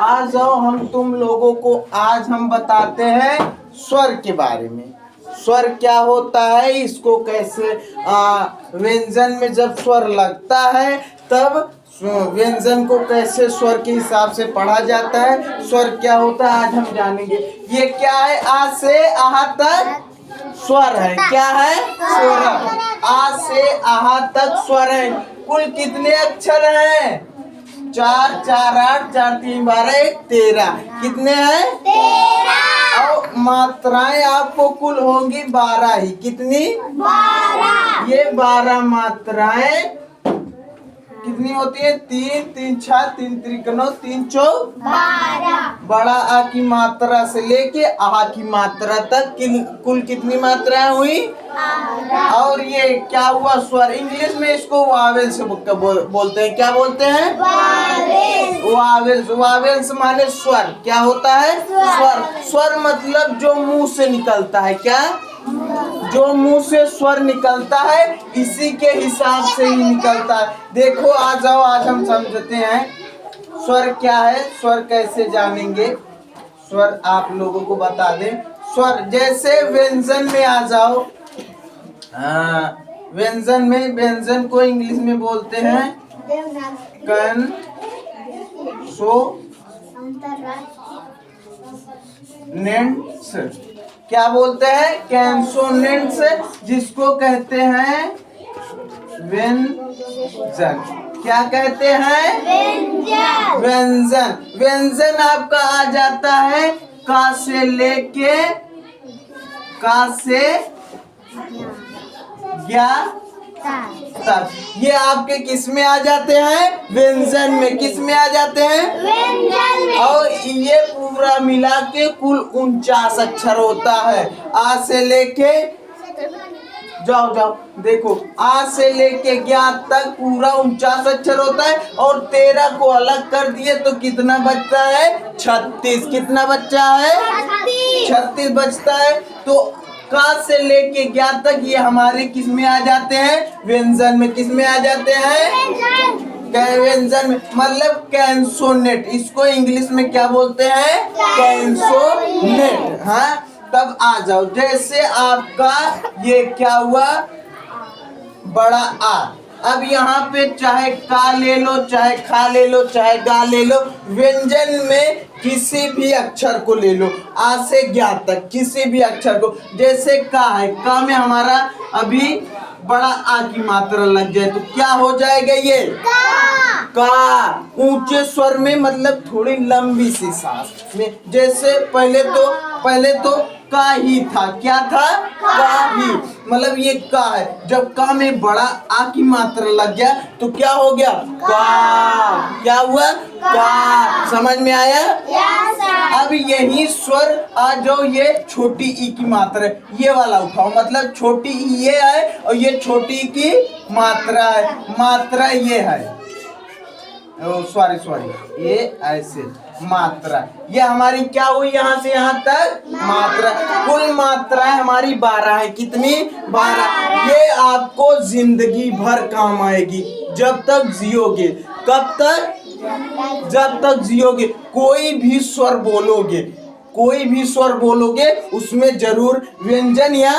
आ जाओ हम तुम लोगों को आज हम बताते हैं स्वर के बारे में। स्वर क्या होता है, इसको कैसे व्यंजन में जब स्वर लगता है तब व्यंजन को कैसे स्वर के हिसाब से पढ़ा जाता है, स्वर क्या होता है आज हम जानेंगे। ये क्या है, आ से आहा तक स्वर है। क्या है, स्वर। आ से आहा तक स्वर है। कुल कितने अक्षर हैं? 4 4 8 4 3 12 1 13। कितने हैं? 13। और मात्राएं आपको कुल होंगी 12 ही। कितनी? 12। ये 12 मात्राएं कितनी होती है? 3 3 6 3 3 9 3 4 12। बड़ा आ की मात्रा से लेके आ की मात्रा तक कुल कितनी मात्राएं हुई? 12। और ये क्या हुआ, स्वर। इंग्लिश में इसको वावेल से बोलते हैं। क्या बोलते हैं? वावेल्स। वावेल्स माने स्वर। क्या होता है? स्वर। स्वर मतलब जो मुंह से निकलता है। क्या? जो मुंह से स्वर निकलता है इसी के हिसाब से ही निकलता है। देखो आ जाओ, आज हम समझते हैं स्वर क्या है, स्वर कैसे जानेंगे। स्वर आप लोगों को बता दें। स्वर जैसे व्यंजन में आ जाओ। व्यंजन में, व्यंजन को इंग्लिश में बोलते हैं कंसोनेंट्स। क्या बोलते हैं? कैंसोनेंट्स, जिसको कहते हैं व्यंजन। क्या कहते हैं? व्यंजन। व्यंजन। व्यंजन आपका आ जाता है का से लेके का से ज्ञा तक। ये आपके किस में आ जाते हैं? व्यंजन में। किस में आ जाते हैं? व्यंजन में। और ये पूरा मिला के कुल 49 अक्षर होता है। आ से लेके जाओ जाओ देखो, आ से लेके ज्ञा तक पूरा 49 अक्षर होता है। और 13 को अलग कर दिए तो कितना बचता है? 36। कितना बच्चा है? 36 बचता है। तो का से लेके ज्ञा तक ये हमारे किस में आ जाते हैं? व्यंजन में। किस में आ जाते हैं? व्यंजन में। मतलब कैंसोनेट। इसको इंग्लिश में क्या बोलते हैं? कैंसोनेट। हाँ, तब आ जाओ। जैसे आपका ये क्या हुआ, बड़ा आ। अब यहाँ पे चाहे का ले लो, चाहे खा ले लो, चाहे गा ले लो, व्यंजन में किसी भी अक्षर को ले लो, आ से ज्ञा तक किसी भी अक्षर को। जैसे का है, का में हमारा अभी बड़ा आ की मात्रा लग जाए तो क्या हो जाएगा? ये का। ऊंचे स्वर में मतलब थोड़ी लंबी सी सांस में। जैसे पहले तो का ही था। क्या था? का ही। मतलब ये का है। जब का में बड़ा आ की मात्रा लग गया तो क्या हो गया? का। क्या हुआ? का। समझ में आया? अब यही स्वर आ जाओ, ये छोटी ई की मात्रा है, ये वाला उठाओ। मतलब छोटी ई ये है और ये छोटी ई की मात्रा है। मात्रा ये है, सॉरी ये ऐसे मात्रा। ये हमारी क्या हुई? यहाँ से यहाँ तक मात्रा। कुल मात्राएं हमारी 12 है। कितनी? 12। ये आपको जिंदगी भर काम आएगी जब तक जियोगे। कब तक? जब तक जियोगे। कोई भी स्वर बोलोगे उसमें जरूर व्यंजन या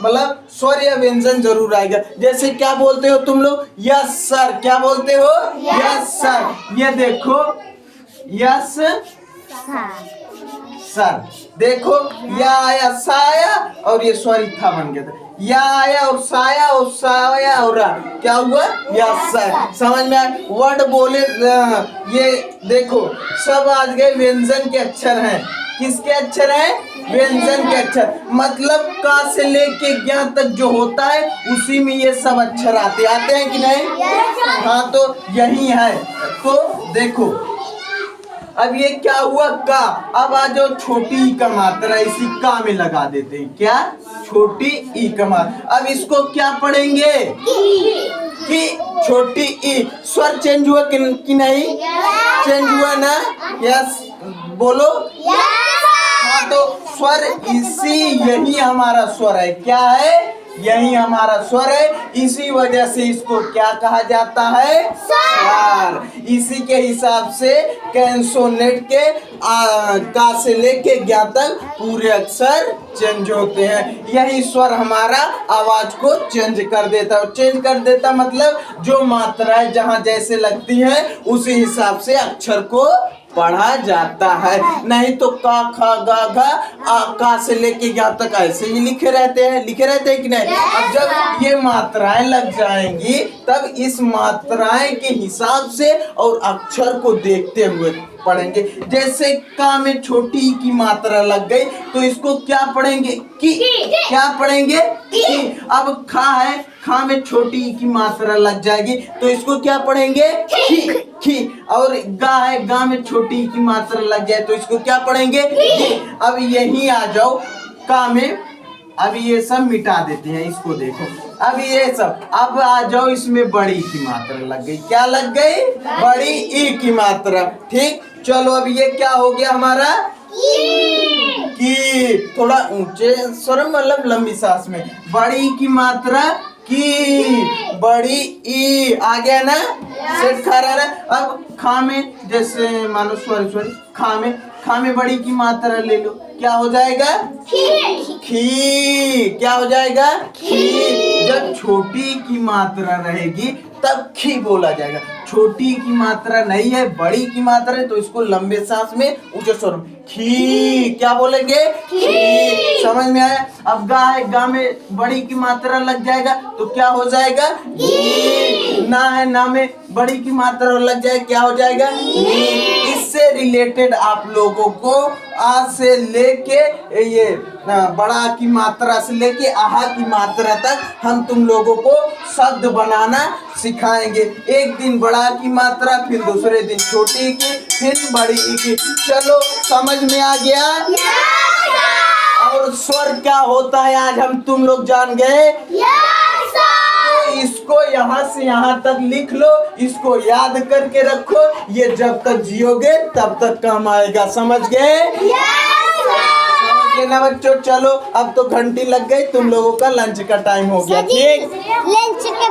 मतलब स्वर या व्यंजन जरूर आएगा। जैसे क्या बोलते हो तुम लोग? Yes sir. क्या बोलते हो? Yes sir. ये देखो, यस सर। देखो, या आया, सा आया और ये स्वर था बन गया था। या आया और साया और साया और क्या हुआ? Yes sir. समझ में आया? वर्ड बोले ये देखो, सब आज गए व्यंजन के अक्षर हैं। किसके अक्षर हैं? व्यंजन के अक्षर। मतलब का से लेके ज्ञा तक जो होता है उसी में ये सब अक्षर आते हैं कि नहीं? हाँ, तो यही है। तो देखो, अब ये क्या हुआ? का। अब आ जाओ, छोटी ई का मात्रा इसी का में लगा देते हैं। क्या? छोटी ई का मात्रा। अब इसको क्या पढ़ेंगे? कि छोटी ई। स्वर चेंज हुआ कि नहीं? चेंज हुआ ना? यस बोलो। हाँ, तो स्वर इसी, यही हमारा स्वर है। क्या है? यही हमारा स्वर है। इसी वजह से इसको क्या कहा जाता है? स्वर। इसी के हिसाब से कैंसोनेट के का से लेके ज्ञा तक पूरे अक्षर चेंज होते हैं। यही स्वर हमारा आवाज को चेंज कर देता है। चेंज कर देता मतलब जो मात्राएं जहां जैसे लगती हैं उसी हिसाब से अक्षर को पढ़ा जाता है। नहीं तो का खा गा घा आ का से लेके ज्ञा तक ऐसे ही लिखे रहते हैं कि नहीं। अब जब ये मात्राएं लग जाएंगी तब इस मात्राएं के हिसाब से और अक्षर को देखते हुए पढ़ेंगे। जैसे का में छोटी ई की मात्रा लग गई तो इसको क्या पढ़ेंगे? की। क्या पढ़ेंगे? की। अब खा है, खा में छोटी ई की मात्रा लग जाएगी तो इसको क्या पढ़ेंगे? खी। और गा है, गा में छोटी ई की मात्रा लग जाए तो इसको क्या पढ़ेंगे? गी। अब यही आ जाओ का में, अब ये सब मिटा देते हैं, इसको देखो। अब ये सब, अब आ जाओ इसमें बड़ी की मात्रा लग गई। क्या लग गई? बड़ी ई की मात्रा। ठीक, चलो अब ये क्या हो गया हमारा? की। थोड़ा ऊंचे स्वर मतलब लंबी सांस में। बड़ी की मात्रा की, बड़ी ई आ गया ना, सेट खा रहा है। अब खा में जैसे मानो सॉरी खा में बड़ी की मात्रा ले लो, क्या हो जाएगा? खी। क्या हो जाएगा? खी। जब छोटी की मात्रा रहेगी तब खी बोला जाएगा। छोटी की मात्रा नहीं है, बड़ी की मात्रा है तो इसको लंबे सांस में ऊंचे स्वर में खी। क्या बोलेंगे? खी। समझ में आया? अब गा है, गा में बड़ी की मात्रा लग जाएगा तो क्या हो जाएगा? गी। ना है, ना में बड़ी की मात्रा लग जाए, क्या हो जाएगा? नी। इससे रिलेटेड आप लोगों को आ से लेके ये बड़ा की मात्रा से लेके आहा की मात्रा तक हम तुम लोगों को शब्द बनाना सिखाएंगे। एक दिन बड़ा की मात्रा, फिर दूसरे दिन छोटी की, फिर बड़ी की। चलो समझ में आ गया? और स्वर क्या होता है आज हम तुम लोग जान गए। तो इसको यहाँ से यहाँ तक लिख लो, इसको याद करके रखो। ये जब तक जियोगे तब तक काम आएगा। समझ गए? समझ गए ना बच्चों? चलो अब तो घंटी लग गई, तुम लोगों का लंच का टाइम हो गया। ठीक, लंच के